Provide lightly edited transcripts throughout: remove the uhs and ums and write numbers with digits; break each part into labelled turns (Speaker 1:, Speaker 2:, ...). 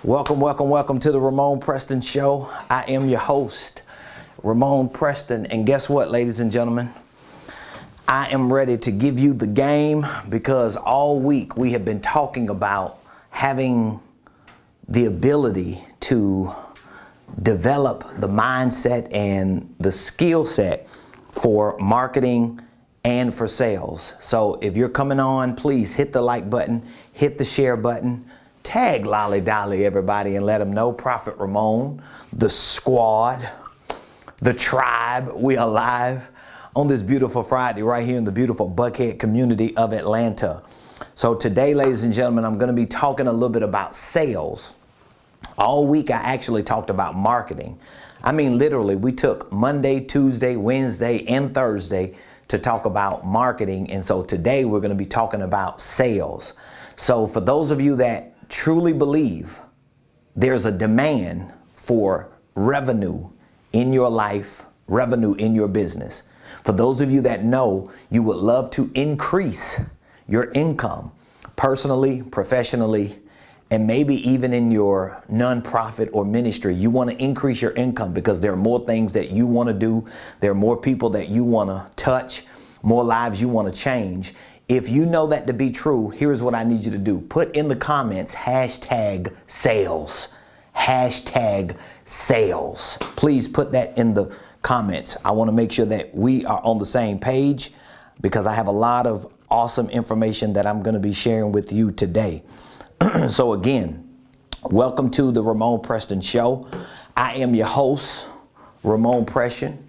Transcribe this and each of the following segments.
Speaker 1: Welcome to the Ramon Preston Show. I am your host, Ramon Preston. And guess what, ladies and gentlemen? I am ready to give you the game because all week we have been talking about having the ability to develop the mindset and the skill set for marketing and for sales. So if you're coming on, please hit the like button, hit the share button, tag Lolly Dolly everybody and let them know Prophet Ramon, the squad, the tribe, we are live on this beautiful Friday right here in the beautiful Buckhead community of Atlanta. So today, ladies and gentlemen, I'm going to be talking a little bit about sales. All week I actually talked about marketing. I mean, literally, we took Monday, Tuesday, Wednesday, and Thursday to talk about marketing. And so today we're going to be talking about sales. So for those of you that truly believe there's a demand for revenue in your life, revenue in your business, for those of you that know you would love to increase your income personally, professionally, and maybe even in your nonprofit or ministry, you want to increase your income because there are more things that you want to do. There are more people that you want to touch, more lives you want to change. If you know that to be true, here's what I need you to do. Put in the comments, hashtag sales, hashtag sales. Please put that in the comments. I want to make sure that we are on the same page because I have a lot of awesome information that I'm going to be sharing with you today. So again, welcome to the Ramon Preston Show. I am your host, Ramon Preston,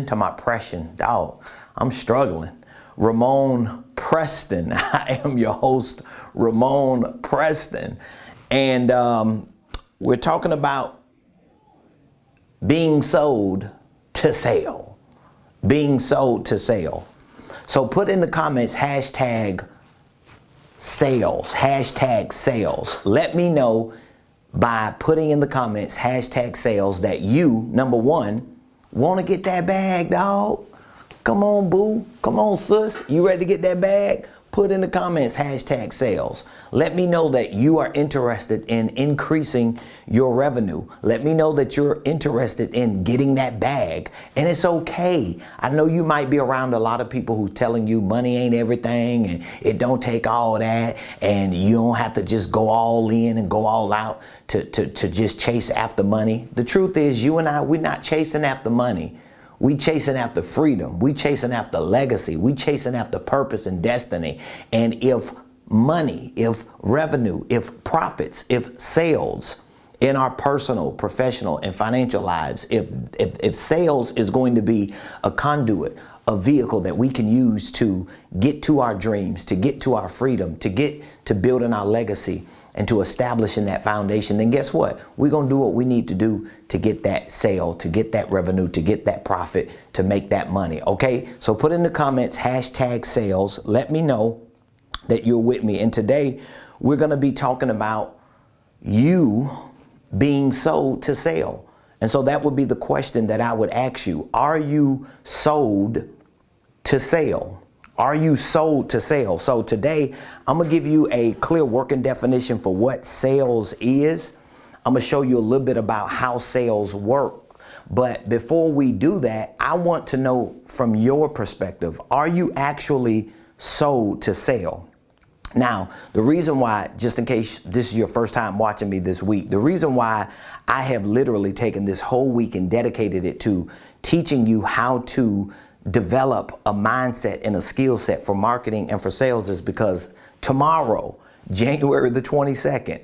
Speaker 1: to my Preston, dog, I'm struggling. Ramon Preston. I am your host, Ramon Preston. And we're talking about being sold to sell. Being sold to sell. So put in the comments, hashtag sales, hashtag sales. Let me know by putting in the comments, hashtag sales, that you, number one, want to get that bag, dog. Come on, boo. Come on, sis. You ready to get that bag? Put in the comments, hashtag sales. Let me know that you are interested in increasing your revenue. Let me know that you're interested in getting that bag. And it's okay. I know you might be around a lot of people who telling you money ain't everything and it don't take all that and you don't have to just go all in and go all out to just chase after money. The truth is, you and I, we're not chasing after money. We chasing after freedom. We chasing after legacy. We chasing after purpose and destiny. And if money, if revenue, if profits, if sales in our personal, professional, and financial lives, if sales is going to be a conduit, a vehicle that we can use to get to our dreams, to get to our freedom, to get to building our legacy, and to establishing that foundation, then guess what? We're going to do what we need to do to get that sale, to get that revenue, to get that profit, to make that money, okay? So put in the comments, hashtag sales. Let me know that you're with me. And today, we're going to be talking about you being sold to sell. And so that would be the question that I would ask you. Are you sold to sell? Are you sold to sell? So today, I'm going to give you a clear working definition for what sales is. I'm going to show you a little bit about how sales work. But before we do that, I want to know from your perspective, are you actually sold to sell? Now, the reason why, just in case this is your first time watching me this week, the reason why I have literally taken this whole week and dedicated it to teaching you how to develop a mindset and a skill set for marketing and for sales is because tomorrow, January the 22nd,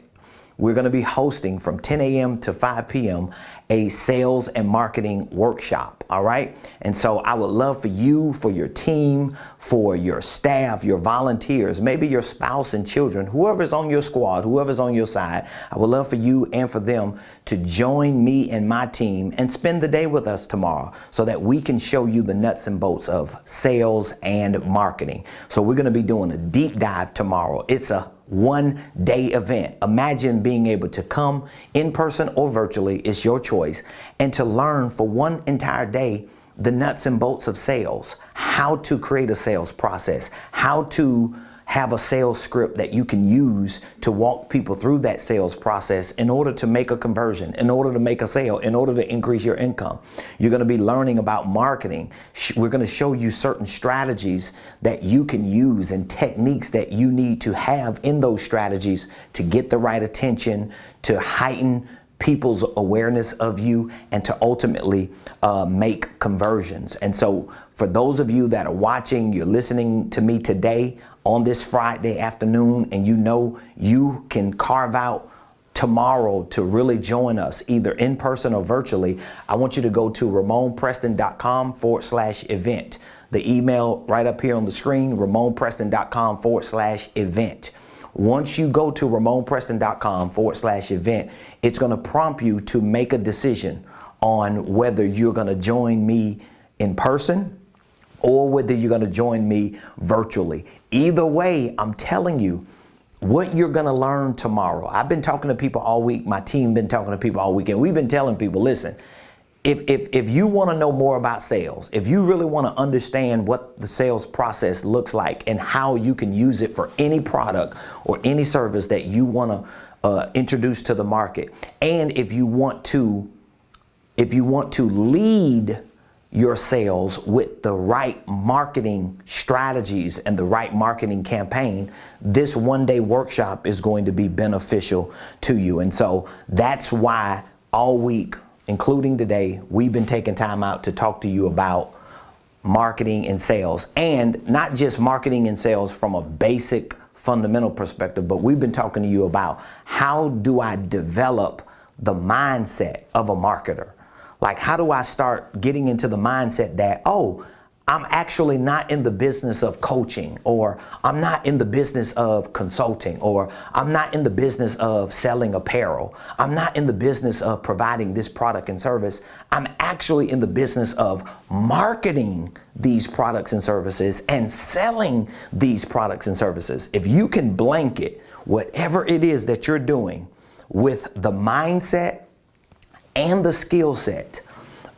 Speaker 1: we're going to be hosting from 10 a.m. to 5 p.m. a sales and marketing workshop. All right. And so I would love for you, for your team, for your staff, your volunteers, maybe your spouse and children, whoever's on your squad, whoever's on your side. I would love for you and for them to join me and my team and spend the day with us tomorrow so that we can show you the nuts and bolts of sales and marketing. So we're going to be doing a deep dive tomorrow. It's a one-day event. Imagine being able to come in person or virtually, it's your choice, and to learn for one entire day the nuts and bolts of sales, how to create a sales process, how to have a sales script that you can use to walk people through that sales process in order to make a conversion, in order to make a sale, in order to increase your income. You're going to be learning about marketing. We're going to show you certain strategies that you can use and techniques that you need to have in those strategies to get the right attention, to heighten people's awareness of you, and to ultimately make conversions. And so for those of you that are watching, you're listening to me today on this Friday afternoon, and you know you can carve out tomorrow to really join us either in person or virtually, I want you to go to RamonPreston.com/event. The email right up here on the screen, RamonPreston.com/event. Once you go to RamonPreston.com/event, it's going to prompt you to make a decision on whether you're going to join me in person or whether you're going to join me virtually. Either way, I'm telling you what you're going to learn tomorrow. I've been talking to people all week. My team been talking to people all weekend. We've been telling people, listen, if you want to know more about sales, if you really want to understand what the sales process looks like and how you can use it for any product or any service that you want to introduce to the market, and if you want to lead your sales with the right marketing strategies and the right marketing campaign, this one-day workshop is going to be beneficial to you. And so that's why all week, including today, we've been taking time out to talk to you about marketing and sales, and not just marketing and sales from a basic fundamental perspective, but we've been talking to you about how do I develop the mindset of a marketer? Like, how do I start getting into the mindset that, oh, I'm actually not in the business of coaching, or I'm not in the business of consulting, or I'm not in the business of selling apparel. I'm not in the business of providing this product and service. I'm actually in the business of marketing these products and services and selling these products and services. If you can blanket whatever it is that you're doing with the mindset and the skill set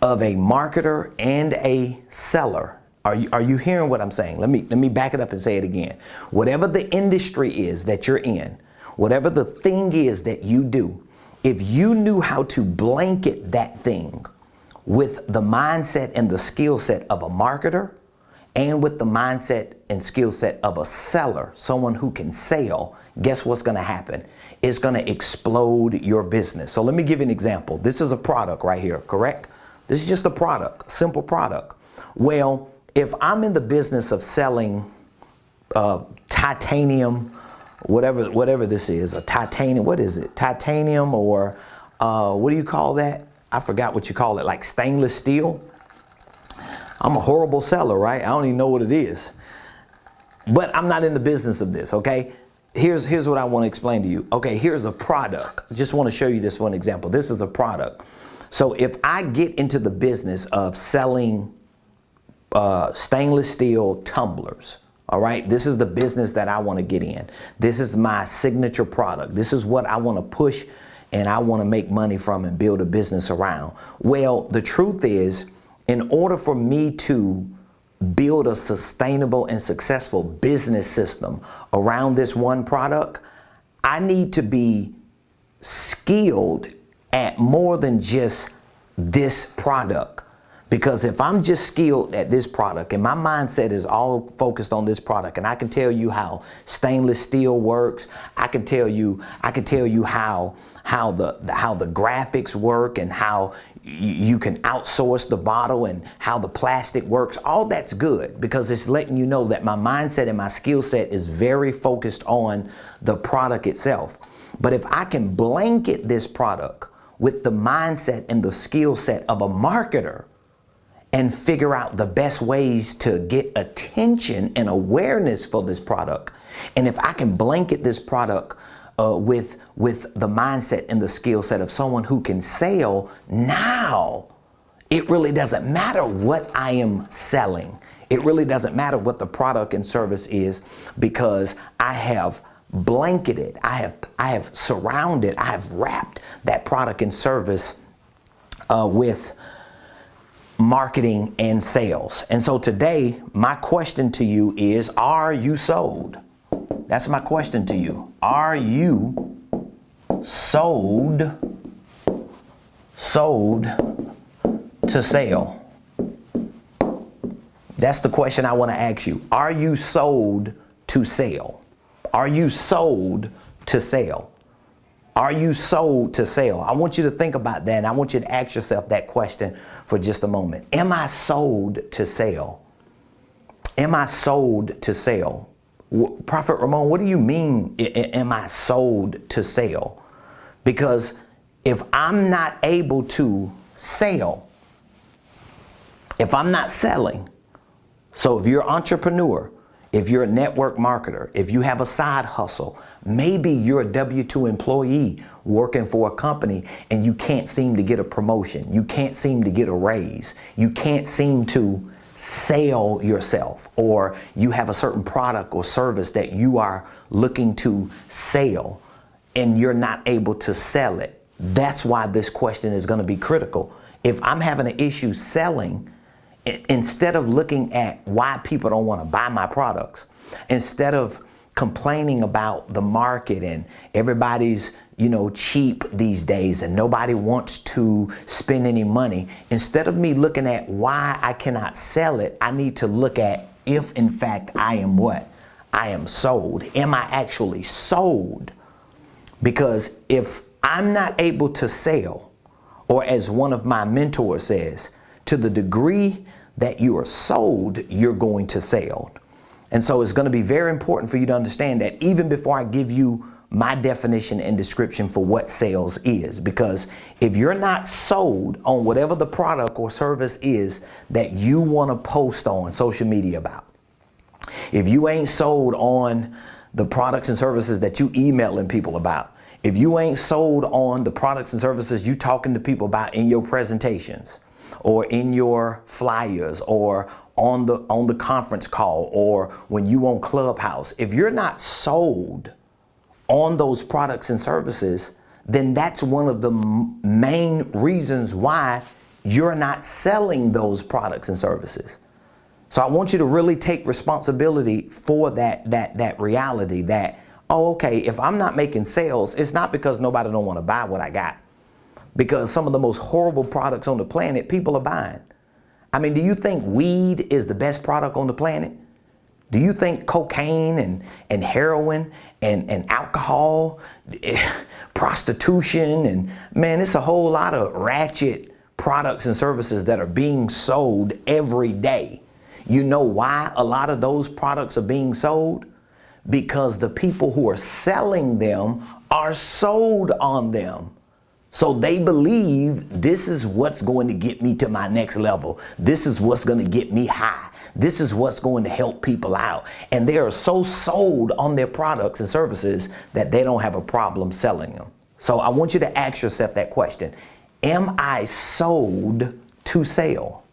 Speaker 1: of a marketer and a seller. Are you hearing what I'm saying? Let me back it up and say it again. Whatever the industry is that you're in, whatever the thing is that you do, if you knew how to blanket that thing with the mindset and the skill set of a marketer, and with the mindset and skill set of a seller, someone who can sell, guess what's going to happen? It's going to explode your business. So let me give you an example. This is a product right here, correct? This is just a product, simple product. Well, if I'm in the business of selling titanium, whatever this is, a titanium, what is it? Titanium, or what do you call that? I forgot what you call it, like stainless steel. I'm a horrible seller, right? I don't even know what it is. But I'm not in the business of this, okay? Here's what I want to explain to you. Okay, here's a product. Just want to show you this one example. This is a product. So if I get into the business of selling stainless steel tumblers, all right, this is the business that I want to get in. This is my signature product. This is what I want to push and I want to make money from and build a business around. Well, the truth is, in order for me to build a sustainable and successful business system around this one product, I need to be skilled at more than just this product. Because if I'm just skilled at this product and my mindset is all focused on this product, and I can tell you how stainless steel works, I can tell you how the graphics work and how you can outsource the bottle and how the plastic works, all that's good because it's letting you know that my mindset and my skill set is very focused on the product itself. But if I can blanket this product with the mindset and the skill set of a marketer, and figure out the best ways to get attention and awareness for this product. And if I can blanket this product with the mindset and the skill set of someone who can sell, now it really doesn't matter what I am selling. It really doesn't matter what the product and service is, because I have blanketed, I have surrounded, I have wrapped that product and service with marketing and sales. And so today, my question to you is, are you sold? That's my question to you. Are you sold to sell? That's the question I want to ask you. Are you sold to sell? Are you sold to sell? Are you sold to sell? I want you to think about that, and I want you to ask yourself that question for just a moment. Am I sold to sell? Am I sold to sell? Prophet Ramon, what do you mean, am I sold to sell? Because if I'm not able to sell, if I'm not selling, so if you're an entrepreneur, if you're a network marketer, if you have a side hustle, maybe you're a W-2 employee working for a company and you can't seem to get a promotion. You can't seem to get a raise. You can't seem to sell yourself, or you have a certain product or service that you are looking to sell and you're not able to sell it. That's why this question is going to be critical. If I'm having an issue selling, instead of looking at why people don't want to buy my products, instead of complaining about the market and everybody's, cheap these days and nobody wants to spend any money, instead of me looking at why I cannot sell it, I need to look at if in fact I am what? I am sold. Am I actually sold? Because if I'm not able to sell, or as one of my mentors says, to the degree that you are sold, you're going to sell. And so it's going to be very important for you to understand that even before I give you my definition and description for what sales is, because if you're not sold on whatever the product or service is that you want to post on social media about, if you ain't sold on the products and services that you emailing people about, if you ain't sold on the products and services you talking to people about in your presentations, or in your flyers, or on the conference call, or when you on Clubhouse, if you're not sold on those products and services, then that's one of the main reasons why you're not selling those products and services. So I want you to really take responsibility for that reality that, oh, okay, if I'm not making sales, it's not because nobody don't want to buy what I got. Because some of the most horrible products on the planet, people are buying. I mean, do you think weed is the best product on the planet? Do you think cocaine and heroin and alcohol, prostitution, and man, it's a whole lot of ratchet products and services that are being sold every day. You know why a lot of those products are being sold? Because the people who are selling them are sold on them. So they believe this is what's going to get me to my next level. This is what's going to get me high. This is what's going to help people out. And they are so sold on their products and services that they don't have a problem selling them. So I want you to ask yourself that question. Am I sold to sell?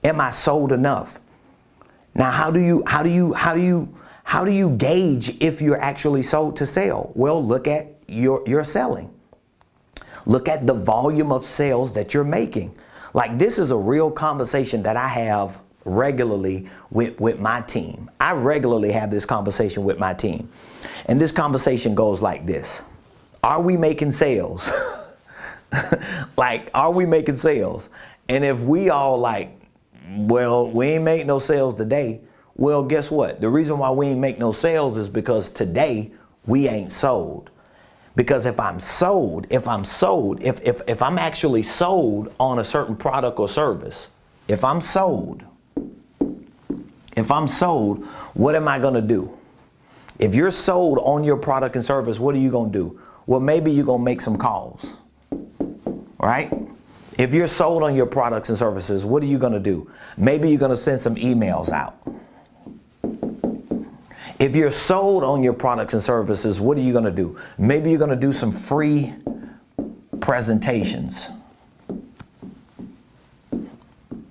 Speaker 1: Am I sold enough? Now, how do you gauge if you're actually sold to sell? Well, look at your selling. Look at the volume of sales that you're making. Like, this is a real conversation that I have regularly with my team. I regularly have this conversation with my team. And this conversation goes like this. Are we making sales? Like, are we making sales? And if we all like, well, we ain't make no sales today. Well, guess what? The reason why we ain't make no sales is because today we ain't sold. Because if I'm actually sold on a certain product or service, if I'm sold, what am I going to do? If you're sold on your product and service, what are you going to do? Well, maybe you're going to make some calls, right? If you're sold on your products and services, what are you going to do? Maybe you're going to send some emails out. If you're sold on your products and services, what are you going to do? Maybe you're going to do some free presentations.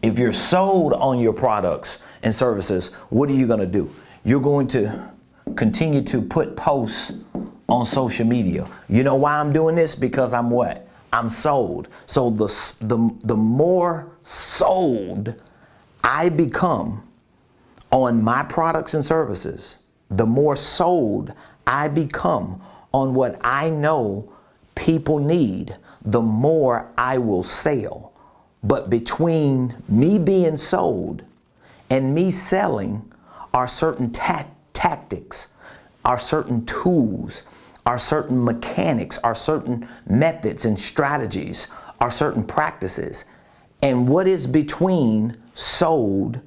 Speaker 1: If you're sold on your products and services, what are you going to do? You're going to continue to put posts on social media. You know why I'm doing this? Because I'm what? I'm sold. So the more sold I become on my products and services, the more sold I become on what I know people need, the more I will sell. But between me being sold and me selling are certain tactics, are certain tools, are certain mechanics, are certain methods and strategies, are certain practices. And what is between sold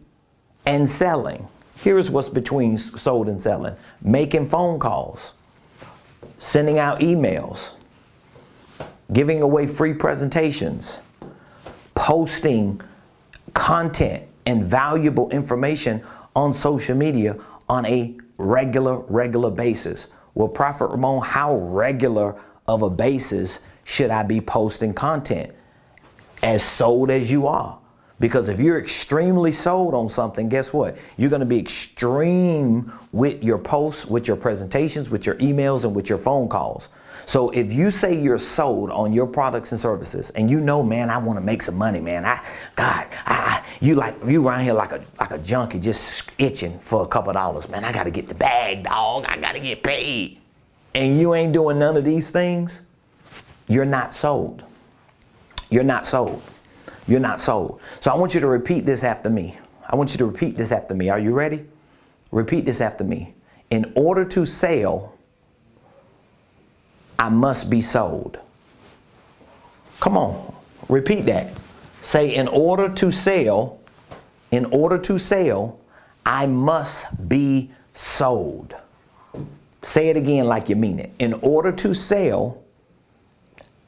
Speaker 1: and selling? Here's what's between sold and selling. Making phone calls, sending out emails, giving away free presentations, posting content and valuable information on social media on a regular basis. Well, Prophet Ramon, how regular of a basis should I be posting content? As sold as you are. Because if you're extremely sold on something, guess what? You're going to be extreme with your posts, with your presentations, with your emails, and with your phone calls. So if you say you're sold on your products and services, and you know, man, I want to make some money, man. You around here like a junkie just itching for a couple of dollars, man. I got to get the bag, dog. I got to get paid. And you ain't doing none of these things, you're not sold. You're not sold. You're not sold. So I want you to repeat this after me. I want you to repeat this after me. Are you ready? Repeat this after me. In order to sell, I must be sold. Come on, repeat that. Say, in order to sell, I must be sold. Say it again like you mean it. In order to sell,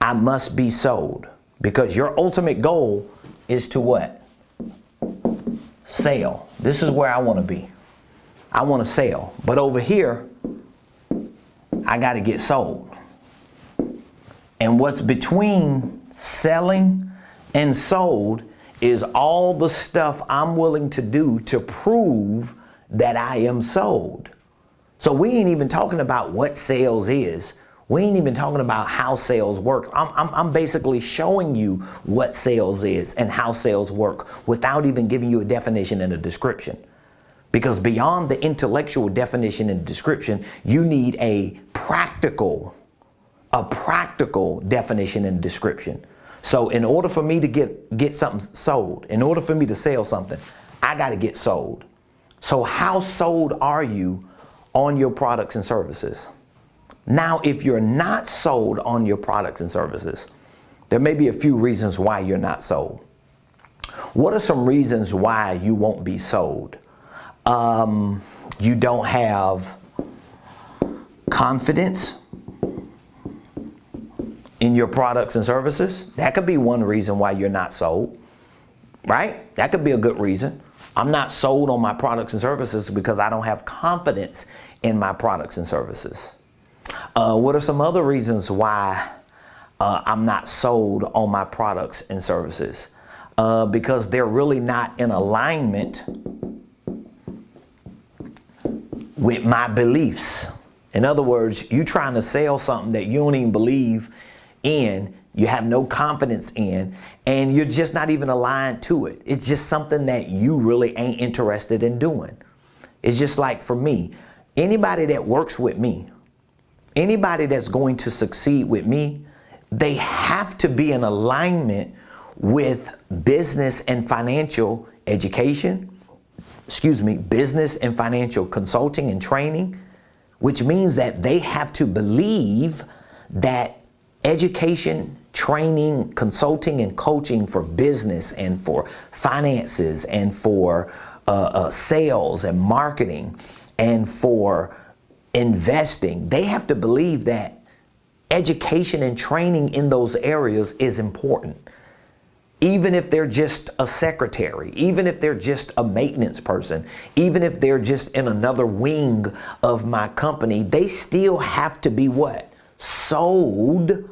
Speaker 1: I must be sold. Because your ultimate goal is to what? Sell. This is where I want to be. I want to sell. But over here, I got to get sold. And what's between selling and sold is all the stuff I'm willing to do to prove that I am sold. So we ain't even talking about what sales is. We ain't even talking about how sales work. I'm basically showing you what sales is and how sales work without even giving you a definition and a description. Because beyond the intellectual definition and description, you need a practical definition and description. So in order for me to get something sold, in order for me to sell something, I got to get sold. So how sold are you on your products and services? Now, if you're not sold on your products and services, there may be a few reasons why you're not sold. What are some reasons why you won't be sold? You don't have confidence in your products and services. That could be one reason why you're not sold, right? That could be a good reason. I'm not sold on my products and services because I don't have confidence in my products and services. What are some other reasons why I'm not sold on my products and services? Because they're really not in alignment with my beliefs. In other words, you trying to sell something that you don't even believe in, you have no confidence in, and you're just not even aligned to it. It's just something that you really ain't interested in doing. It's just like for me, anybody that works with me, anybody that's going to succeed with me, they have to be in alignment with business and financial education, business and financial consulting and training, which means that they have to believe that education, training, consulting, and coaching for business and for finances and for sales and marketing and for investing, they have to believe that education and training in those areas is important. Even if they're just a secretary, even if they're just a maintenance person, even if they're just in another wing of my company, they still have to be what? Sold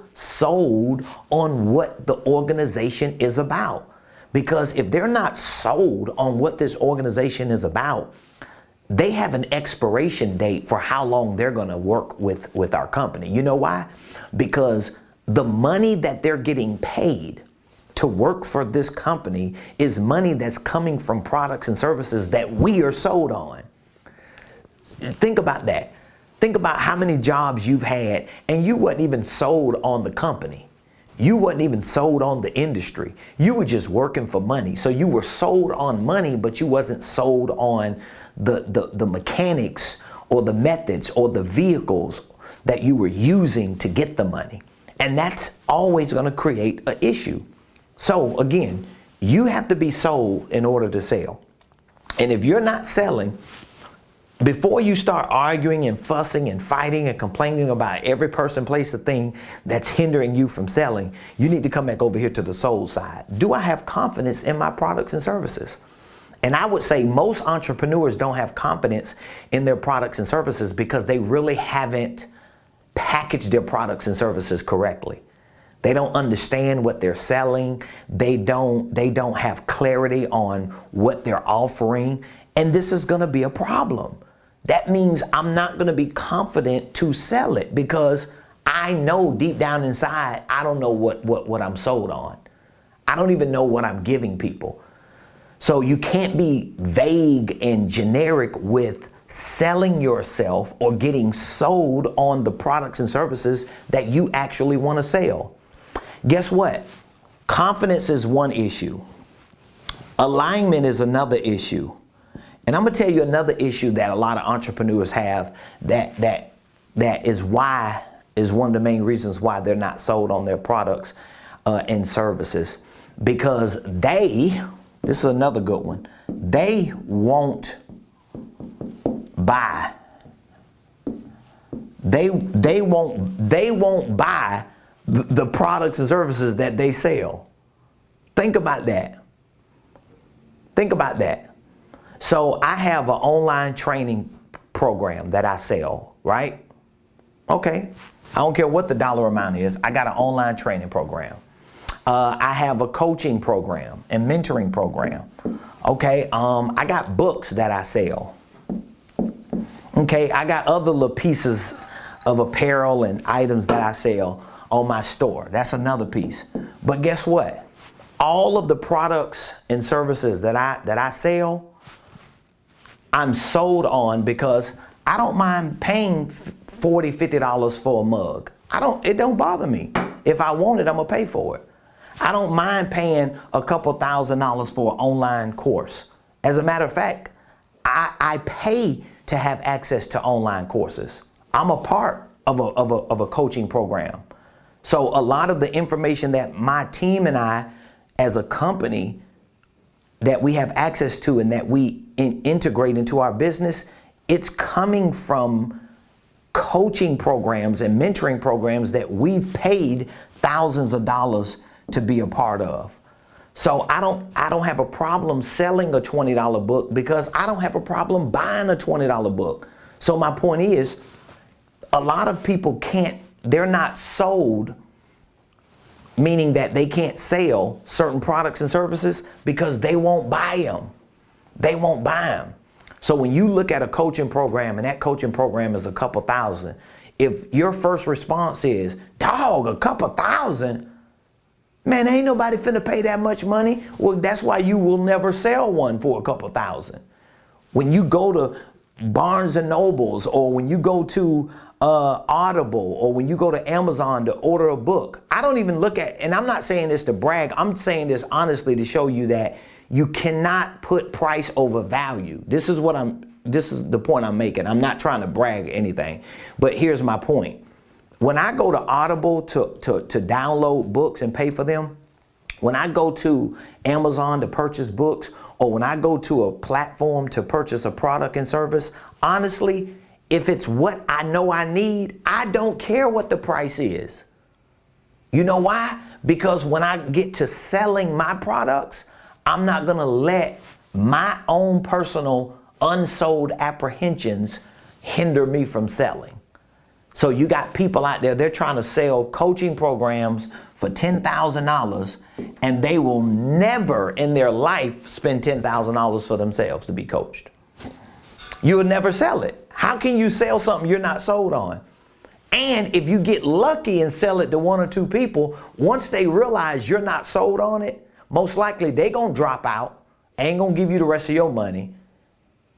Speaker 1: on what the organization is about. Because if they're not sold on what this organization is about, they have an expiration date for how long they're going to work with our company. You know why? Because the money that they're getting paid to work for this company is money that's coming from products and services that we are sold on. Think about that. Think about how many jobs you've had and you wasn't even sold on the company. You wasn't even sold on the industry. You were just working for money. So you were sold on money, but you wasn't sold on the mechanics or the methods or the vehicles that you were using to get the money. And that's always going to create an issue. So again, you have to be sold in order to sell. And if you're not selling, before you start arguing and fussing and fighting and complaining about every person, place, or thing that's hindering you from selling, you need to come back over here to the soul side. Do I have confidence in my products and services? And I would say most entrepreneurs don't have confidence in their products and services because they really haven't packaged their products and services correctly. They don't understand what they're selling. They don't have clarity on what they're offering. And this is going to be a problem. That means I'm not going to be confident to sell it because I know deep down inside, I don't know what I'm sold on. I don't even know what I'm giving people. So you can't be vague and generic with selling yourself or getting sold on the products and services that you actually want to sell. Guess what? Confidence is one issue. Alignment is another issue. And I'm going to tell you another issue that a lot of entrepreneurs have that is one of the main reasons why they're not sold on their products and services. Because this is another good one, they won't buy. They won't buy the products and services that they sell. Think about that. Think about that. So I have an online training program that I sell, right? Okay. I don't care what the dollar amount is. I got an online training program. I have a coaching program and mentoring program. Okay. I got books that I sell. Okay. I got other little pieces of apparel and items that I sell on my store. That's another piece. But guess what? All of the products and services that I sell, I'm sold on because I don't mind paying $40, $50 for a mug. It don't bother me. If I want it, I'm gonna pay for it. I don't mind paying a couple $1,000s for an online course. As a matter of fact, I pay to have access to online courses. I'm a part of a coaching program. So a lot of the information that my team and I as a company that we have access to and that we integrate into our business, it's coming from coaching programs and mentoring programs that we've paid thousands of dollars to be a part of. So I don't have a problem selling a $20 book because I don't have a problem buying a $20 book. So my point is, a lot of people they're not sold, meaning that they can't sell certain products and services because they won't buy them. They won't buy them. So when you look at a coaching program and that coaching program is a couple thousand, if your first response is, dog, a couple thousand, man, ain't nobody finna pay that much money. Well, that's why you will never sell one for a couple thousand. When you go to Barnes and Nobles, or when you go to Audible, or when you go to Amazon to order a book, I don't even look at, and I'm not saying this to brag, I'm saying this honestly to show you that you cannot put price over value. This is the point I'm making. I'm not trying to brag anything, but here's my point. When I go to Audible to download books and pay for them, when I go to Amazon to purchase books, or when I go to a platform to purchase a product and service, honestly, if it's what I know I need, I don't care what the price is. You know why? Because when I get to selling my products, I'm not gonna let my own personal unsold apprehensions hinder me from selling. So you got people out there, they're trying to sell coaching programs for $10,000 and they will never in their life spend $10,000 for themselves to be coached. You will never sell it. How can you sell something you're not sold on? And if you get lucky and sell it to one or two people, once they realize you're not sold on it, most likely they gonna drop out, ain't gonna give you the rest of your money,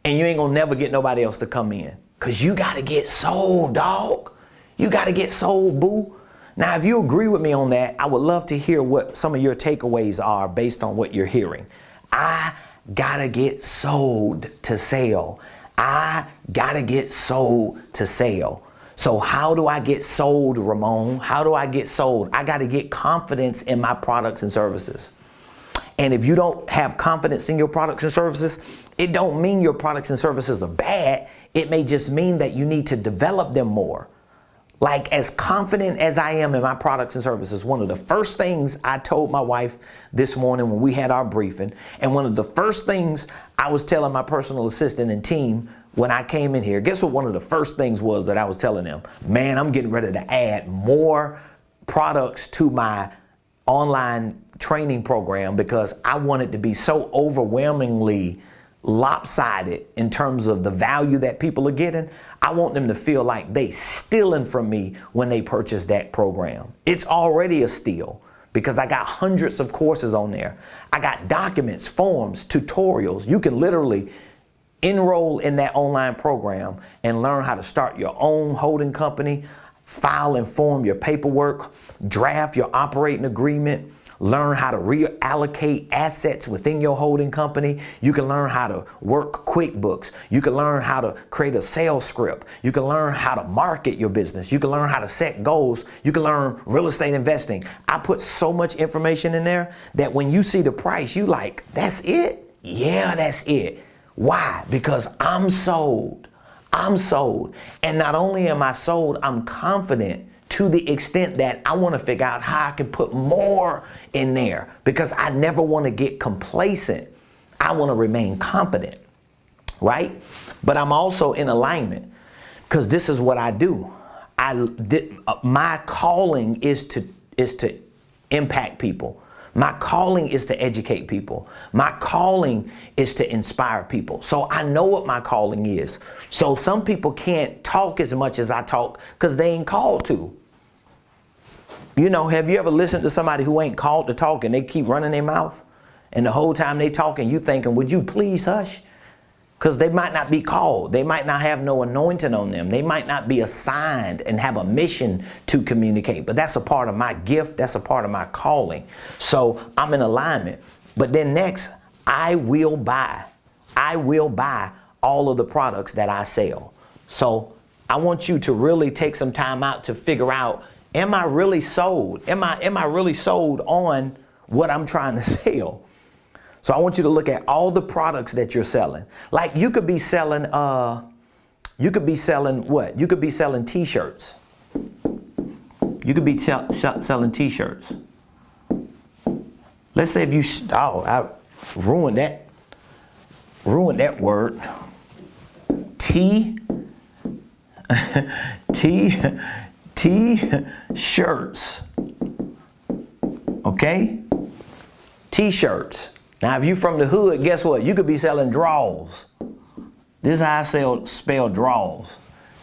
Speaker 1: and you ain't gonna never get nobody else to come in. Cause you gotta get sold, dog. You gotta get sold, boo. Now, if you agree with me on that, I would love to hear what some of your takeaways are based on what you're hearing. I gotta get sold to sell. I gotta get sold to sell. So how do I get sold, Ramon? How do I get sold? I gotta get confidence in my products and services. And if you don't have confidence in your products and services, it don't mean your products and services are bad. It may just mean that you need to develop them more. Like, as confident as I am in my products and services, one of the first things I told my wife this morning when we had our briefing, and one of the first things I was telling my personal assistant and team when I came in here, guess what one of the first things was that I was telling them? Man, I'm getting ready to add more products to my online training program because I want it to be so overwhelmingly lopsided in terms of the value that people are getting. I want them to feel like they stealing from me when they purchase that program. It's already a steal because I got hundreds of courses on there. I got documents, forms, tutorials. You can literally enroll in that online program and learn how to start your own holding company, file and form your paperwork, draft your operating agreement, learn how to reallocate assets within your holding company. You can learn how to work QuickBooks. You can learn how to create a sales script. You can learn how to market your business. You can learn how to set goals. You can learn real estate investing. I put so much information in there that when you see the price, you like, that's it? Yeah, that's it. Why? Because I'm sold. I'm sold. And not only am I sold, I'm confident to the extent that I want to figure out how I can put more in there because I never want to get complacent. I want to remain confident, right? But I'm also in alignment because this is what I do. My calling is to impact people. My calling is to educate people. My calling is to inspire people. So I know what my calling is. So some people can't talk as much as I talk because they ain't called to. You know, have you ever listened to somebody who ain't called to talk and they keep running their mouth? And the whole time they talking, you thinking, would you please hush? Because they might not be called. They might not have no anointing on them. They might not be assigned and have a mission to communicate. But that's a part of my gift. That's a part of my calling. So I'm in alignment. But then next, I will buy all of the products that I sell. So I want you to really take some time out to figure out, am I really sold? Am I really sold on what I'm trying to sell? So I want you to look at all the products that you're selling. Like you could be selling what? You could be selling t-shirts. You could be selling t-shirts. Let's say if you, I ruined that word. T-shirts. Okay? T-shirts. Now, if you're from the hood, guess what? You could be selling draws. This is how I spell draws.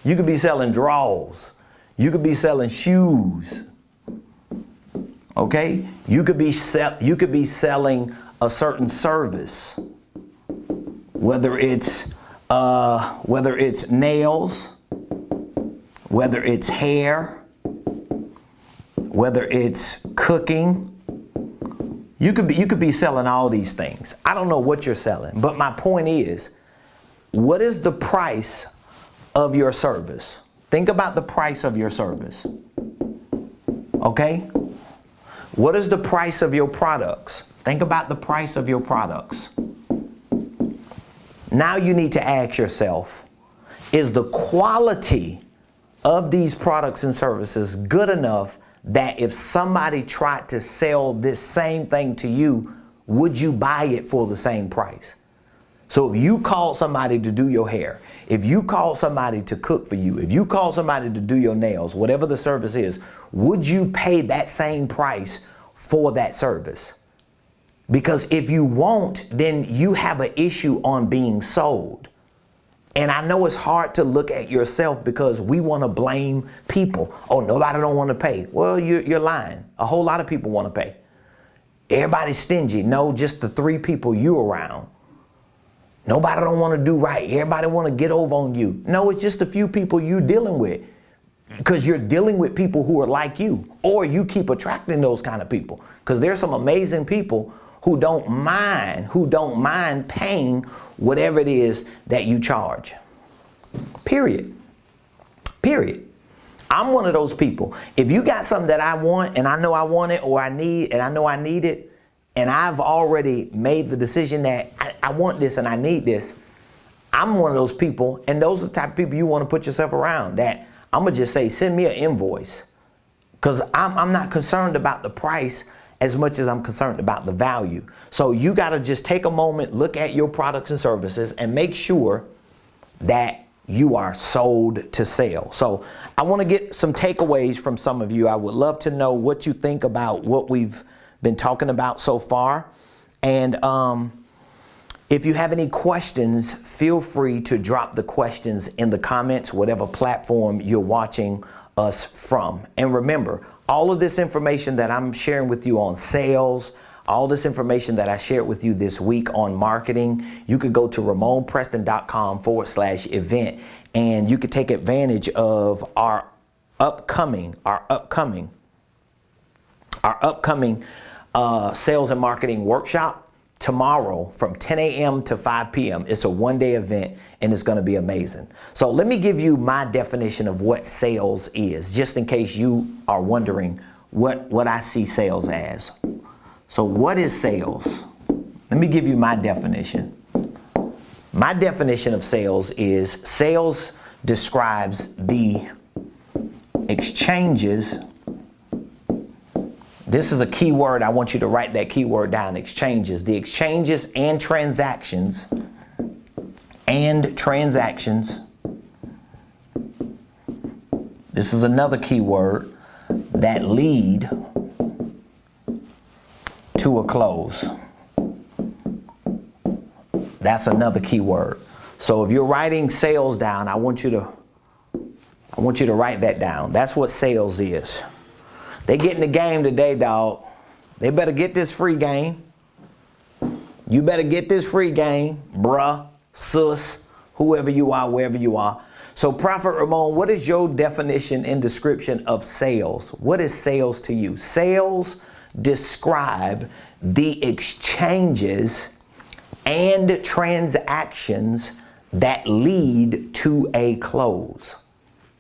Speaker 1: You could be selling draws. You could be selling shoes. Okay? You could be selling a certain service. Whether it's nails, whether it's hair, whether it's cooking. You could be selling all these things. I don't know what you're selling, but my point is, what is the price of your service? Think about the price of your service. Okay? What is the price of your products? Think about the price of your products. Now you need to ask yourself, is the quality of these products and services good enough that if somebody tried to sell this same thing to you, would you buy it for the same price? So if you called somebody to do your hair, if you called somebody to cook for you, if you called somebody to do your nails, whatever the service is, would you pay that same price for that service? Because if you won't, then you have an issue on being sold. And I know it's hard to look at yourself because we want to blame people. Oh, nobody don't want to pay. Well, you're lying. A whole lot of people want to pay. Everybody's stingy. No, just the 3 people you around. Nobody don't want to do right. Everybody want to get over on you. No, it's just a few people you dealing with, because you're dealing with people who are like you, or you keep attracting those kind of people, because there's some amazing people who don't mind paying whatever it is that you charge. Period. I'm one of those people. If you got something that I want and I know I want it, or I need, and I know I need it, and I've already made the decision that I want this and I need this, I'm one of those people, and those are the type of people you want to put yourself around, that I'm going to just say, send me an invoice, because I'm not concerned about the price as much as I'm concerned about the value. So you got to just take a moment, look at your products and services, and make sure that you are sold to sell. So I want to get some takeaways from some of you. I would love to know what you think about what we've been talking about so far. And if you have any questions, feel free to drop the questions in the comments, whatever platform you're watching us from. And remember, all of this information that I'm sharing with you on sales, all this information that I shared with you this week on marketing, you could go to RamonPreston.com/event, and you could take advantage of our upcoming sales and marketing workshop tomorrow from 10 a.m. to 5 p.m. It's a one-day event, and it's going to be amazing. So let me give you my definition of what sales is, just in case you are wondering what I see sales as. So what is sales? Let me give you my definition. My definition of sales is sales describes the exchanges. This is a key word. I want you to write that key word down, exchanges. The exchanges and transactions This is another key word, that lead to a close. That's another key word. So if you're writing sales down, I want you to write that down. That's what sales is. They get in the game today, dog. They better get this free game. You better get this free game, bruh, sus, whoever you are, wherever you are. So Prophet Ramon, what is your definition and description of sales? What is sales to you? Sales describe the exchanges and transactions that lead to a close.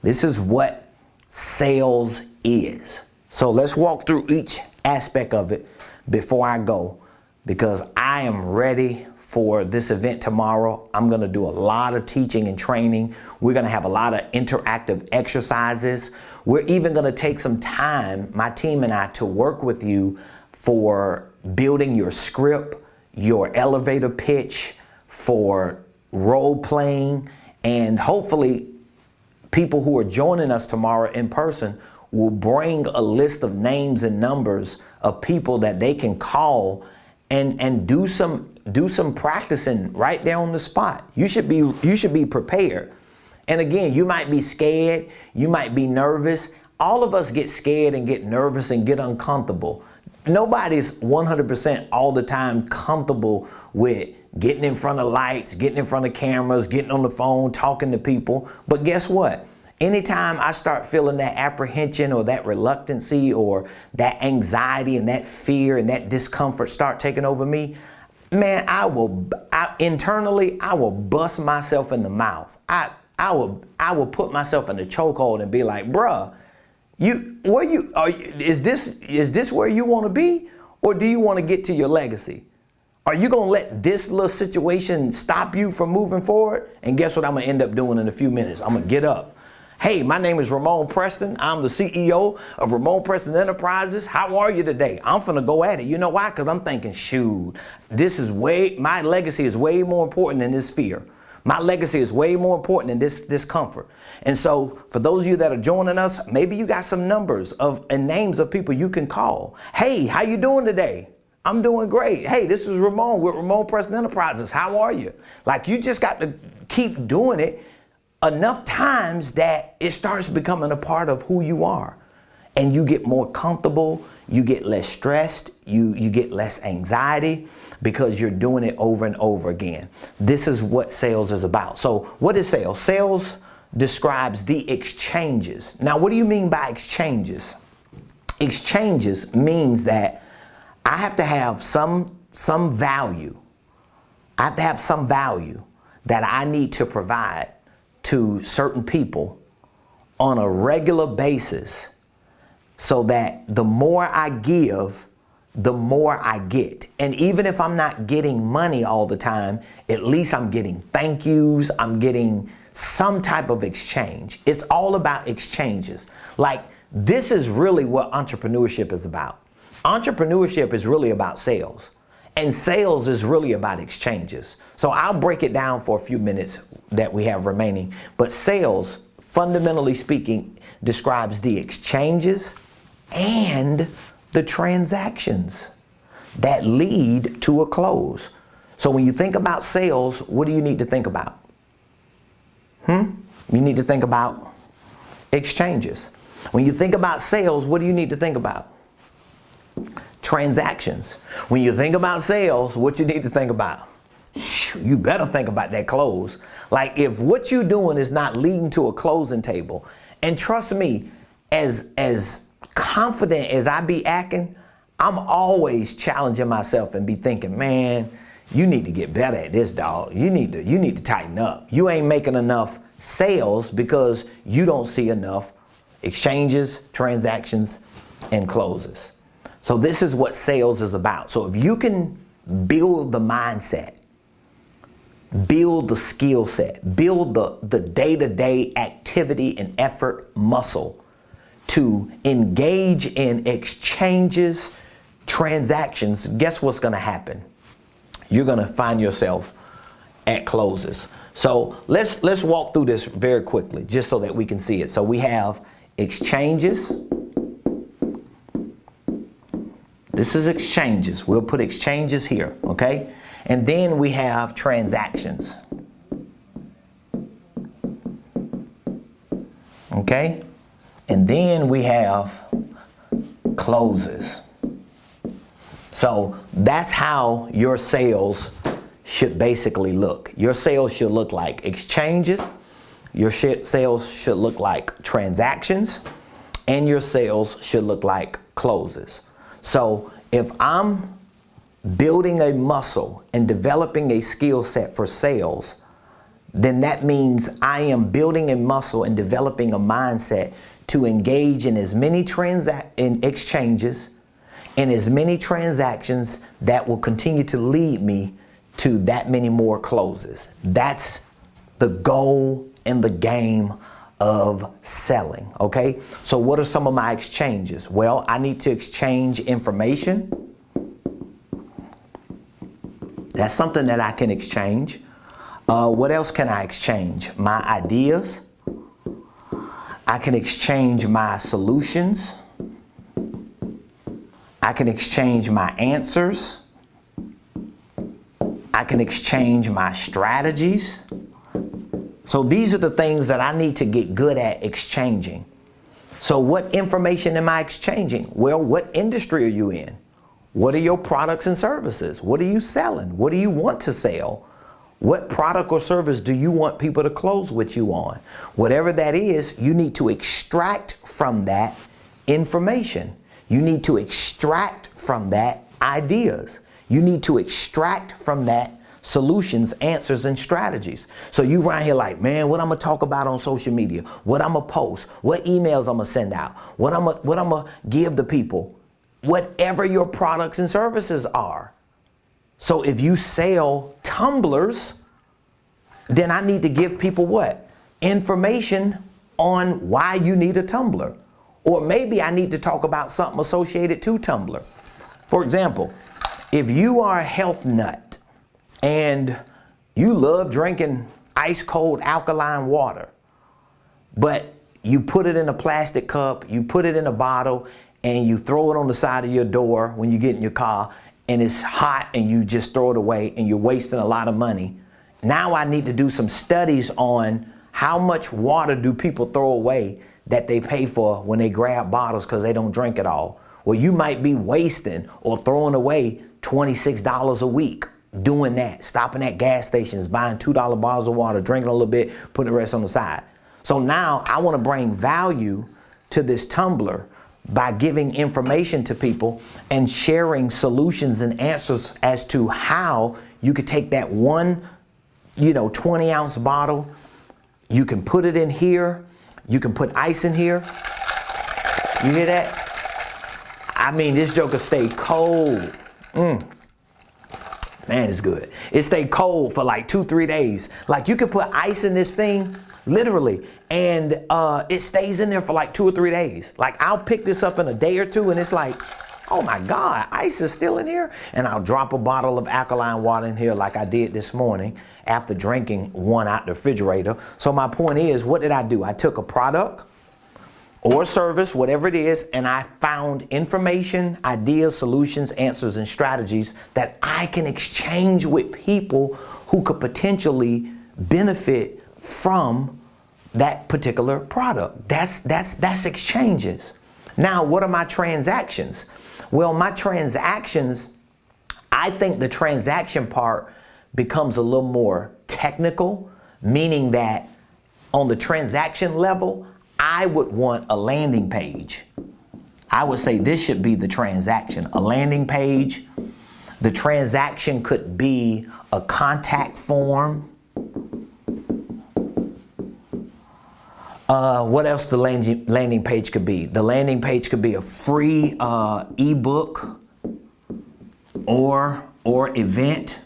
Speaker 1: This is what sales is. So let's walk through each aspect of it before I go, because I am ready for this event tomorrow. I'm going to do a lot of teaching and training. We're going to have a lot of interactive exercises. We're even going to take some time, my team and I, to work with you for building your script, your elevator pitch, for role playing, and hopefully people who are joining us tomorrow in person will bring a list of names and numbers of people that they can call and do some practicing right there on the spot. You should be prepared. And again, you might be scared, you might be nervous. All of us get scared and get nervous and get uncomfortable. Nobody's 100% all the time comfortable with getting in front of lights, getting in front of cameras, getting on the phone, talking to people. But guess what? Anytime I start feeling that apprehension or that reluctancy or that anxiety and that fear and that discomfort start taking over me, man, internally, I will bust myself in the mouth. I will put myself in a chokehold and be like, bruh, is this where you want to be, or do you want to get to your legacy? Are you going to let this little situation stop you from moving forward? And guess what I'm going to end up doing in a few minutes? I'm going to get up. Hey, my name is Ramon Preston. I'm the CEO of Ramon Preston Enterprises. How are you today? I'm finna go at it. You know why? Because I'm thinking, shoot, my legacy is way more important than this fear. My legacy is way more important than this discomfort. And so for those of you that are joining us, maybe you got some numbers and names of people you can call. Hey, how you doing today? I'm doing great. Hey, this is Ramon with Ramon Preston Enterprises. How are you? Like, you just got to keep doing it enough times that it starts becoming a part of who you are, and you get more comfortable, you get less stressed, you get less anxiety because you're doing it over and over again. This is what sales is about. So what is sales? Sales describes the exchanges. Now, what do you mean by exchanges? Exchanges means that I have to have some value. I have to have some value that I need to provide to certain people on a regular basis, so that the more I give, the more I get. And even if I'm not getting money all the time, at least I'm getting thank yous, I'm getting some type of exchange. It's all about exchanges. Like, this is really what entrepreneurship is about. Entrepreneurship is really about sales, and sales is really about exchanges. So I'll break it down for a few minutes that we have remaining. But sales, fundamentally speaking, describes the exchanges and the transactions that lead to a close. So when you think about sales, what do you need to think about? You need to think about exchanges. When you think about sales, what do you need to think about? Transactions. When you think about sales, what you need to think about? You better think about that close. Like, if what you're doing is not leading to a closing table, and trust me, as confident as I be acting, I'm always challenging myself and be thinking, man, you need to get better at this, dog. You need to tighten up. You ain't making enough sales because you don't see enough exchanges, transactions, and closes. So this is what sales is about. So if you can build the mindset, build the skill set, build the day-to-day activity and effort muscle to engage in exchanges, transactions, guess what's going to happen? You're going to find yourself at closes. So let's walk through this very quickly just so that we can see it. So we have exchanges. This is exchanges. We'll put exchanges here, okay? And then we have transactions. Okay? And then we have closes. So that's how your sales should basically look. Your sales should look like exchanges. Your sales should look like transactions. And your sales should look like closes. So if I'm building a muscle and developing a skill set for sales, then that means I am building a muscle and developing a mindset to engage in as many exchanges and as many transactions that will continue to lead me to that many more closes. That's the goal and the game of selling, okay? So what are some of my exchanges? Well, I need to exchange information. That's something that I can exchange. What else can I exchange? My ideas. I can exchange my solutions. I can exchange my answers. I can exchange my strategies. So these are the things that I need to get good at exchanging. So what information am I exchanging? Well, what industry are you in? What are your products and services? What are you selling? What do you want to sell? What product or service do you want people to close with you on? Whatever that is, you need to extract from that information. You need to extract from that ideas. You need to extract from that solutions, answers, and strategies. So you right here like, man, what I'm gonna talk about on social media, what I'm gonna post, what emails I'm gonna send out, what I'm gonna give to people, whatever your products and services are. So if you sell tumblers, then I need to give people what? Information on why you need a tumbler. Or maybe I need to talk about something associated to tumbler. For example, if you are a health nut and you love drinking ice cold alkaline water, but you put it in a plastic cup, you put it in a bottle, and you throw it on the side of your door when you get in your car, and it's hot and you just throw it away and you're wasting a lot of money. Now I need to do some studies on how much water do people throw away that they pay for when they grab bottles because they don't drink it all. Well, you might be wasting or throwing away $26 a week doing that, stopping at gas stations, buying $2 bottles of water, drinking a little bit, putting the rest on the side. So now I want to bring value to this tumbler by giving information to people and sharing solutions and answers as to how you could take that one, 20-ounce bottle, you can put it in here, you can put ice in here. You hear that? I mean, this joker stay cold. Man, it's good. It stayed cold for like 2-3 days. Like you could put ice in this thing, literally, and it stays in there for like 2 or 3 days. Like I'll pick this up in a day or two and it's like, oh my God, ice is still in here. And I'll drop a bottle of alkaline water in here like I did this morning after drinking one out the refrigerator. So my point is, what did I do? I took a product or service, whatever it is, and I found information, ideas, solutions, answers, and strategies that I can exchange with people who could potentially benefit from that particular product. That's exchanges. Now, what are my transactions? Well, my transactions, I think the transaction part becomes a little more technical, meaning that on the transaction level, I would want a landing page. I would say this should be the transaction, a landing page. The transaction could be a contact form. What else the landing page could be? The landing page could be a free ebook or event.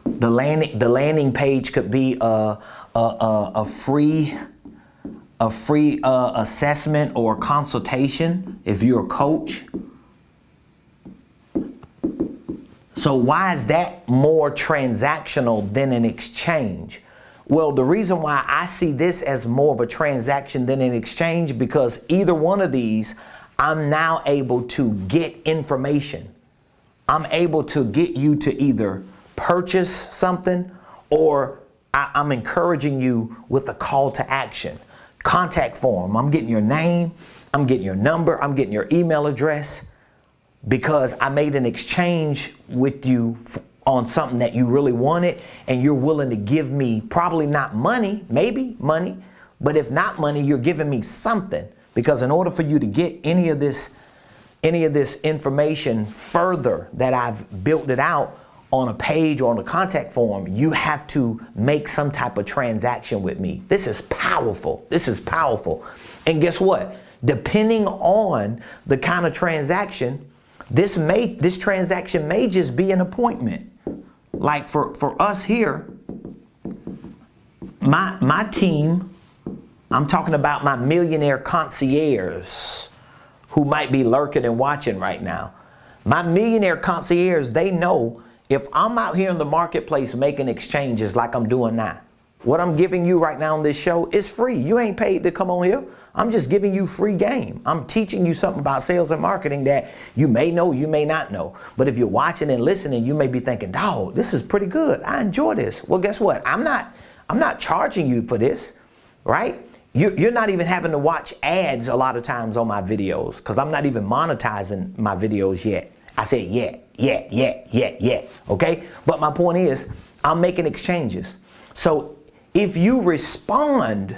Speaker 1: The landing page could be a free assessment or consultation if you're a coach. So why is that more transactional than an exchange? Well, the reason why I see this as more of a transaction than an exchange, because either one of these, I'm now able to get information. I'm able to get you to either purchase something or I'm encouraging you with a call to action. Contact form. I'm getting your name, I'm getting your number, I'm getting your email address because I made an exchange with you on something that you really wanted and you're willing to give me probably not money, maybe money, but if not money, you're giving me something, because in order for you to get any of this information further that I've built it out on a page or on a contact form, you have to make some type of transaction with me. This is powerful. This is powerful. And guess what? Depending on the kind of transaction, this transaction may just be an appointment. Like for us here, my team, I'm talking about my millionaire concierge who might be lurking and watching right now. My millionaire concierge, they know if I'm out here in the marketplace making exchanges like I'm doing now, what I'm giving you right now on this show is free. You ain't paid to come on here. I'm just giving you free game. I'm teaching you something about sales and marketing that you may know, you may not know. But if you're watching and listening, you may be thinking, dog, this is pretty good. I enjoy this. Well, guess what? I'm not charging you for this, right? You're not even having to watch ads a lot of times on my videos because I'm not even monetizing my videos yet. I said yet, okay? But my point is, I'm making exchanges. So if you respond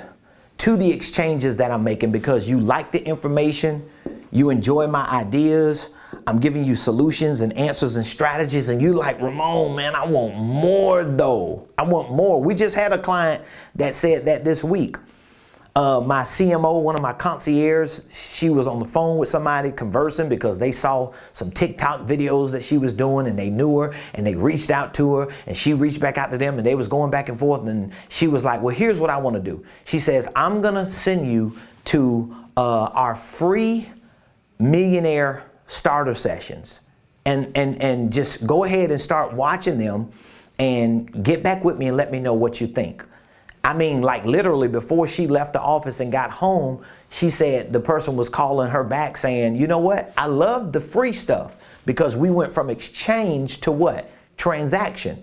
Speaker 1: to the exchanges that I'm making because you like the information, you enjoy my ideas, I'm giving you solutions and answers and strategies, and you like, Ramon, man, I want more though. I want more. We just had a client that said that this week. My CMO, one of my concierges, she was on the phone with somebody conversing because they saw some TikTok videos that she was doing and they knew her and they reached out to her and she reached back out to them and they was going back and forth, and she was like, well, here's what I want to do. She says, I'm going to send you to our free millionaire starter sessions and just go ahead and start watching them and get back with me and let me know what you think. I mean, like literally before she left the office and got home, she said the person was calling her back saying, you know what? I love the free stuff because we went from exchange to what? Transaction.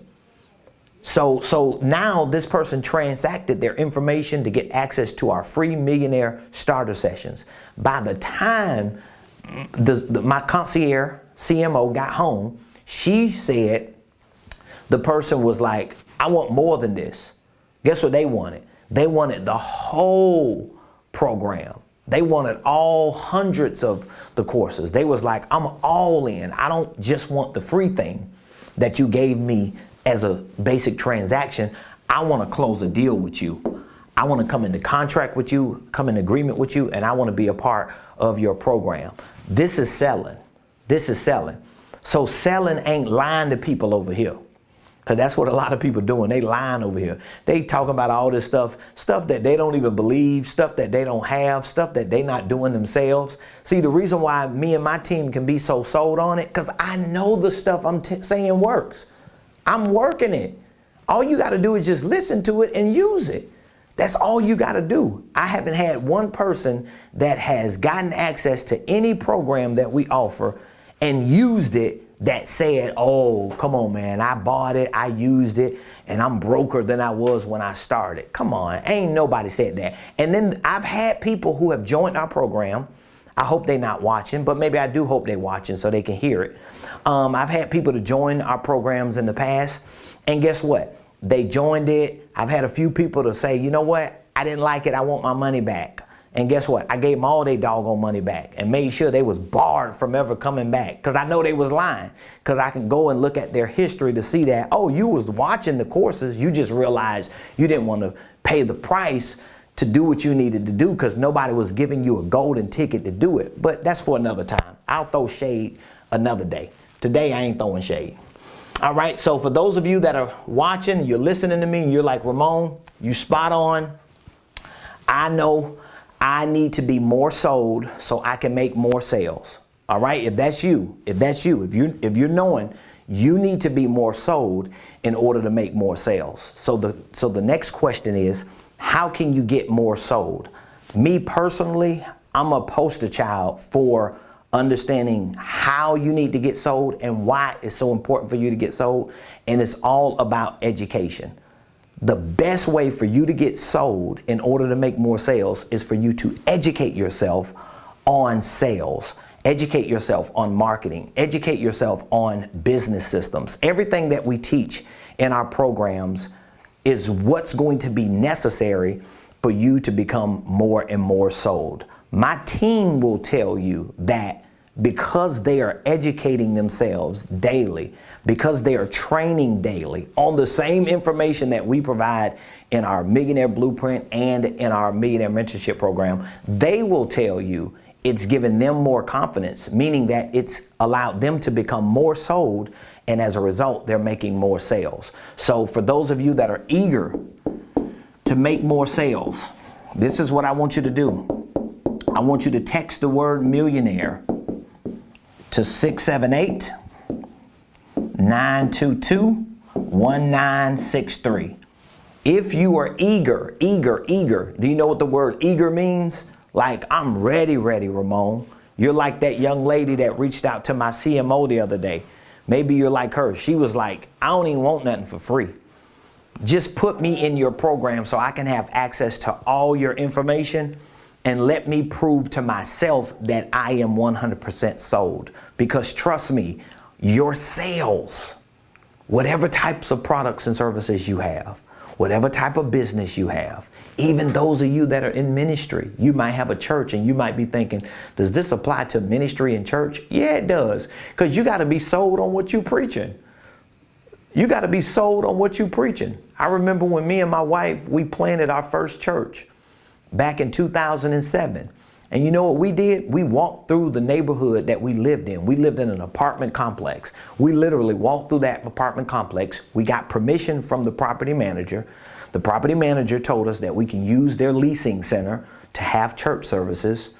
Speaker 1: So now this person transacted their information to get access to our free millionaire starter sessions. By the time my concierge CMO got home. She said the person was like, I want more than this. Guess what they wanted? They wanted the whole program. They wanted all hundreds of the courses. They was like, I'm all in. I don't just want the free thing that you gave me as a basic transaction. I want to close a deal with you. I want to come into contract with you, come in agreement with you, and I want to be a part of your program. This is selling. This is selling. So selling ain't lying to people over here. Because that's what a lot of people doing. They lying over here. They talking about all this stuff that they don't even believe, stuff that they don't have, stuff that they not doing themselves. See, the reason why me and my team can be so sold on it, because I know the stuff I'm saying works. I'm working it. All you got to do is just listen to it and use it. That's all you got to do. I haven't had one person that has gotten access to any program that we offer and used it that said, oh, come on, man, I bought it, I used it, and I'm broker than I was when I started. Come on, ain't nobody said that. And then I've had people who have joined our program. I hope they're not watching, but maybe I do hope they're watching so they can hear it. I've had people to join our programs in the past, and guess what? They joined it. I've had a few people to say, you know what? I didn't like it. I want my money back. And guess what? I gave them all their doggone money back and made sure they was barred from ever coming back, because I know they was lying, because I can go and look at their history to see that, oh, you was watching the courses. You just realized you didn't want to pay the price to do what you needed to do because nobody was giving you a golden ticket to do it. But that's for another time. I'll throw shade another day. Today, I ain't throwing shade. All right. So for those of you that are watching, you're listening to me, and you're like, Ramon, you spot on. I know I need to be more sold so I can make more sales. All right. If you're knowing you need to be more sold in order to make more sales. So the next question is, how can you get more sold? Me personally, I'm a poster child for understanding how you need to get sold and why it's so important for you to get sold. And it's all about education. The best way for you to get sold in order to make more sales is for you to educate yourself on sales, educate yourself on marketing, educate yourself on business systems. Everything that we teach in our programs is what's going to be necessary for you to become more and more sold. My team will tell you that because they are educating themselves daily, because they are training daily on the same information that we provide in our Millionaire Blueprint and in our Millionaire Mentorship program, they will tell you it's given them more confidence, meaning that it's allowed them to become more sold, and as a result, they're making more sales. So for those of you that are eager to make more sales, this is what I want you to do. I want you to text the word millionaire to 678-922-1963. If you are eager, do you know what the word eager means? Like, I'm ready, Ramon. You're like that young lady that reached out to my CMO the other day. Maybe you're like her. She was like, I don't even want nothing for free. Just put me in your program so I can have access to all your information, and let me prove to myself that I am 100% sold. Because trust me, your sales, whatever types of products and services you have, whatever type of business you have, even those of you that are in ministry, you might have a church and you might be thinking, does this apply to ministry and church? Yeah, it does. Because you got to be sold on what you're preaching. You got to be sold on what you're preaching. I remember when me and my wife, we planted our first church back in 2007. And you know what we did? We walked through the neighborhood that we lived in. We lived in an apartment complex. We literally walked through that apartment complex. We got permission from the property manager. The property manager told us that we can use their leasing center to have church services.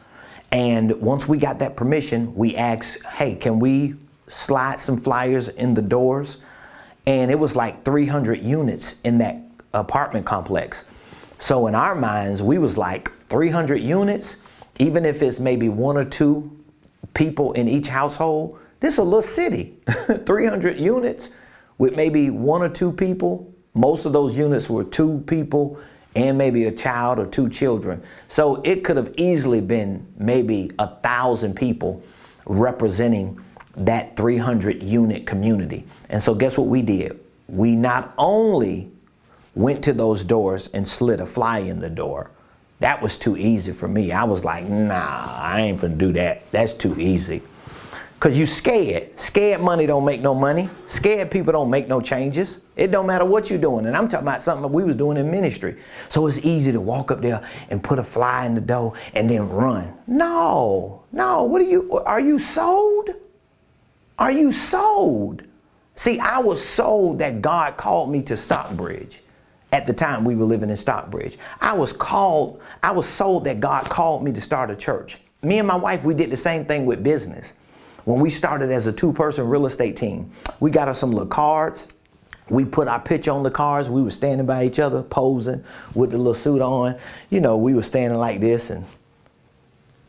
Speaker 1: And once we got that permission, we asked, hey, can we slide some flyers in the doors? And it was like 300 units in that apartment complex. So in our minds, we was like 300 units, even if it's maybe one or two people in each household, this is a little city. 300 units with maybe one or two people. Most of those units were two people and maybe a child or 2 children. So it could have easily been maybe 1,000 people representing that 300 unit community. And so guess what we did? We not only went to those doors and slid a fly in the door. That was too easy for me. I was like, nah, I ain't finna do that. That's too easy. Cause you scared. Scared money don't make no money. Scared people don't make no changes. It don't matter what you're doing. And I'm talking about something that we was doing in ministry. So it's easy to walk up there and put a fly in the door and then run. No, are you sold? Are you sold? See, I was sold that God called me to Stockbridge. At the time we were living in Stockbridge. I was sold that God called me to start a church. Me and my wife, we did the same thing with business. When we started as a 2-person real estate team, we got us some little cards. We put our picture on the cards. We were standing by each other, posing with the little suit on. You know, we were standing like this and,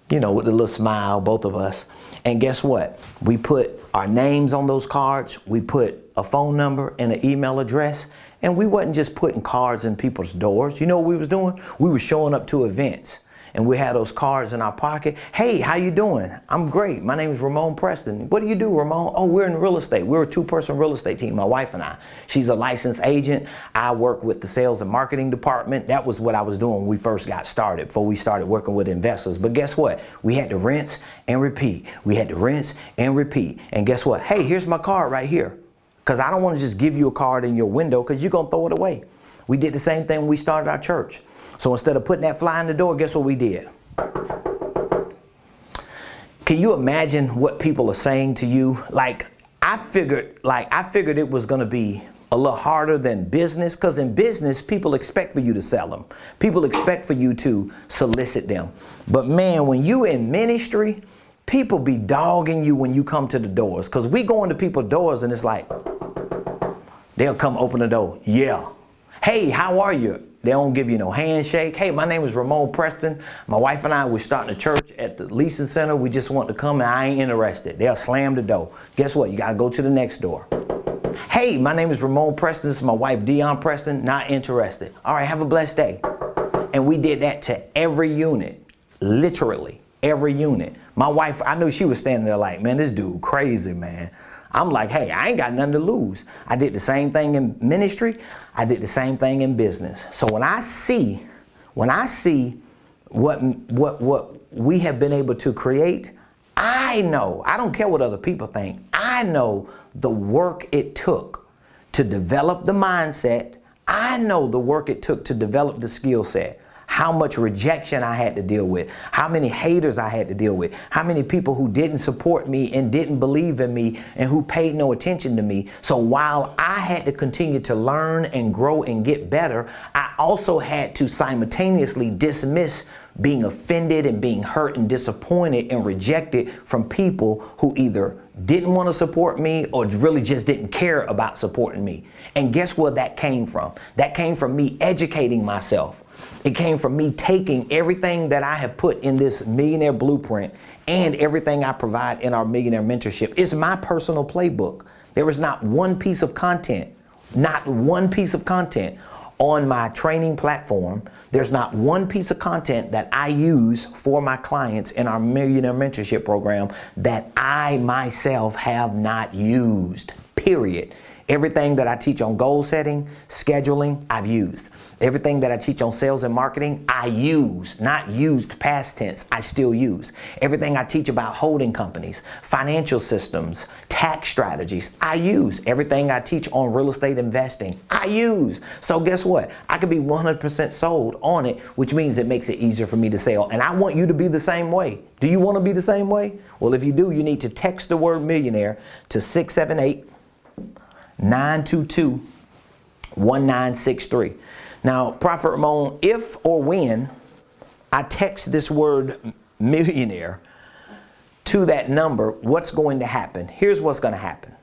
Speaker 1: you know, with the little smile, both of us. And guess what? We put our names on those cards. We put a phone number and an email address. And we wasn't just putting cards in people's doors. You know what we was doing? We were showing up to events. And we had those cards in our pocket. Hey, how you doing? I'm great. My name is Ramon Preston. What do you do, Ramon? Oh, we're in real estate. We're a 2-person real estate team, my wife and I. She's a licensed agent. I work with the sales and marketing department. That was what I was doing when we first got started, before we started working with investors. But guess what? We had to rinse and repeat. We had to rinse and repeat. And guess what? Hey, here's my card right here. Because I don't want to just give you a card in your window because you're going to throw it away. We did the same thing when we started our church. So instead of putting that fly in the door, guess what we did? Can you imagine what people are saying to you? I figured it was going to be a little harder than business, because in business, people expect for you to sell them. People expect for you to solicit them. But man, when you in ministry, people be dogging you when you come to the doors, because we go into people's doors and it's like, they'll come open the door. Yeah. Hey, how are you? They don't give you no handshake. Hey, my name is Ramon Preston. My wife and I, we're starting a church at the leasing center. We just want to come and I ain't interested. They'll slam the door. Guess what? You got to go to the next door. Hey, my name is Ramon Preston. This is my wife, Dion Preston. Not interested. All right, have a blessed day. And we did that to every unit, literally every unit. My wife, I knew she was standing there like, man, this dude crazy, man. I'm like, hey, I ain't got nothing to lose. I did the same thing in ministry. I did the same thing in business. So when I see what we have been able to create, I know, I don't care what other people think. I know the work it took to develop the mindset. I know the work it took to develop the skill set. How much rejection I had to deal with, how many haters I had to deal with, how many people who didn't support me and didn't believe in me and who paid no attention to me. So while I had to continue to learn and grow and get better, I also had to simultaneously dismiss being offended and being hurt and disappointed and rejected from people who either didn't want to support me or really just didn't care about supporting me. And guess where that came from? That came from me educating myself. It came from me taking everything that I have put in this Millionaire Blueprint and everything I provide in our Millionaire Mentorship. It's my personal playbook. There is not one piece of content on my training platform. There's not one piece of content that I use for my clients in our Millionaire Mentorship program that I myself have not used, period. Everything that I teach on goal setting, scheduling, I've used. Everything that I teach on sales and marketing, I use, not used past tense, I still use. Everything I teach about holding companies, financial systems, tax strategies, I use. Everything I teach on real estate investing, I use. So guess what? I could be 100% sold on it, which means it makes it easier for me to sell. And I want you to be the same way. Do you want to be the same way? Well, if you do, you need to text the word millionaire to 678-922-1963. Now, Prophet Ramon, if or when I text this word millionaire to that number, what's going to happen? Here's what's going to happen.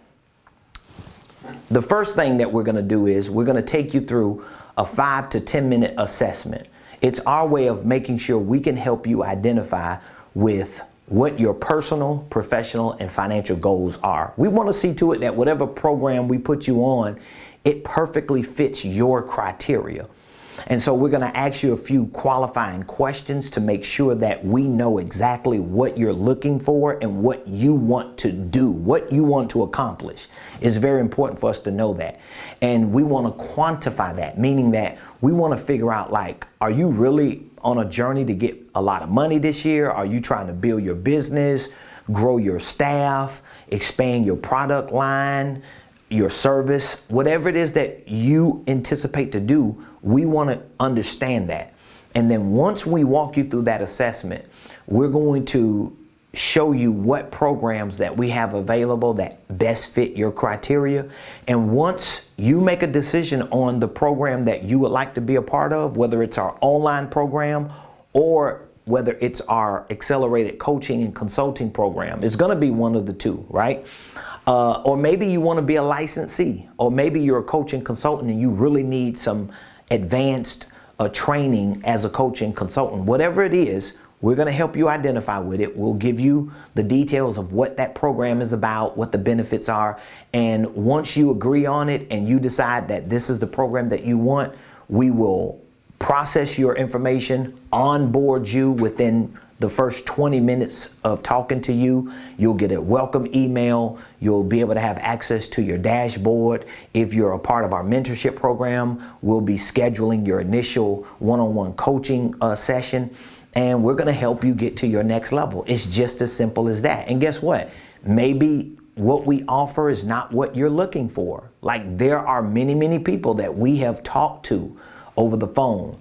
Speaker 1: The first thing that we're going to do is we're going to take you through a 5 to 10 minute assessment. It's our way of making sure we can help you identify with what your personal, professional, and financial goals are. We want to see to it that whatever program we put you on, it perfectly fits your criteria. And so we're going to ask you a few qualifying questions to make sure that we know exactly what you're looking for and what you want to do, what you want to accomplish. It's very important for us to know that. And we want to quantify that, meaning that we want to figure out, like, are you really on a journey to get a lot of money this year? Are you trying to build your business, grow your staff, expand your product line, your service, whatever it is that you anticipate to do? We want to understand that. And then once we walk you through that assessment, we're going to show you what programs that we have available that best fit your criteria. And once you make a decision on the program that you would like to be a part of, whether it's our online program or whether it's our accelerated coaching and consulting program, it's going to be one of the two, right? Or maybe you want to be a licensee, or maybe you're a coach and consultant and you really need some advanced training as a coach and consultant. Whatever it is, we're going to help you identify with it. We'll give you the details of what that program is about, what the benefits are. And once you agree on it and you decide that this is the program that you want, we will process your information, onboard you within the first 20 minutes of talking to you. You'll get a welcome email. You'll be able to have access to your dashboard. If you're a part of our mentorship program, we'll be scheduling your initial one-on-one coaching session, and we're going to help you get to your next level. It's just as simple as that. And guess what? Maybe what we offer is not what you're looking for. Like, there are many, many people that we have talked to over the phone,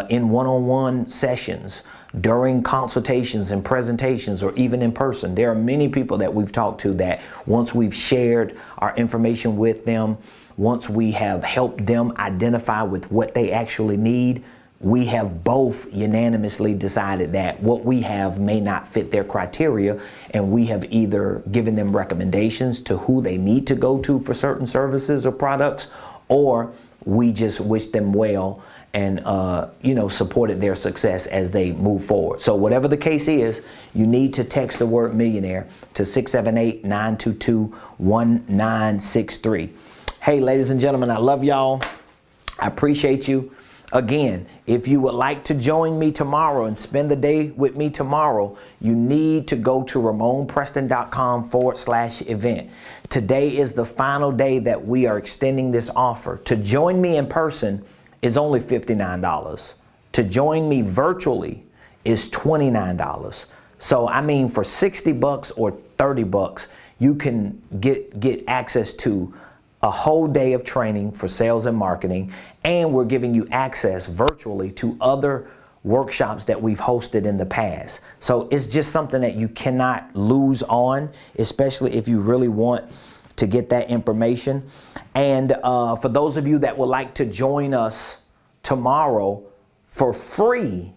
Speaker 1: in one-on-one sessions, during consultations and presentations, or even in person. There are many people that we've talked to that once we've shared our information with them, once we have helped them identify with what they actually need, we have both unanimously decided that what we have may not fit their criteria, and we have either given them recommendations to who they need to go to for certain services or products, or we just wish them well and supported their success as they move forward. So whatever the case is, you need to text the word millionaire to 678-922-1963. Hey, ladies and gentlemen, I love y'all. I appreciate you. Again, if you would like to join me tomorrow and spend the day with me tomorrow, you need to go to RamonPreston.com/event. Today is the final day that we are extending this offer. To join me in person is only $59. To join me virtually is $29. So, I mean, for $60 or $30, you can get access to a whole day of training for sales and marketing, and we're giving you access virtually to other workshops that we've hosted in the past. So it's just something that you cannot lose on, especially if you really want to get that information. And for those of you that would like to join us tomorrow for free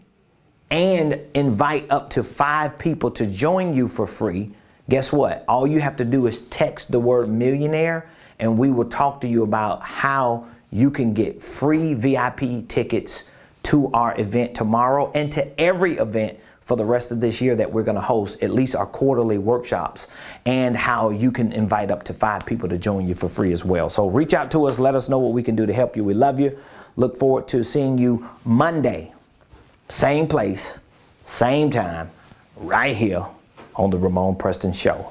Speaker 1: and invite up to 5 people to join you for free, guess what? All you have to do is text the word millionaire, and we will talk to you about how you can get free VIP tickets to our event tomorrow and to every event for the rest of this year that we're going to host, at least our quarterly workshops, and how you can invite up to 5 people to join you for free as well. So reach out to us. Let us know what we can do to help you. We love you. Look forward to seeing you Monday. Same place, same time, right here on the Ramon Preston Show.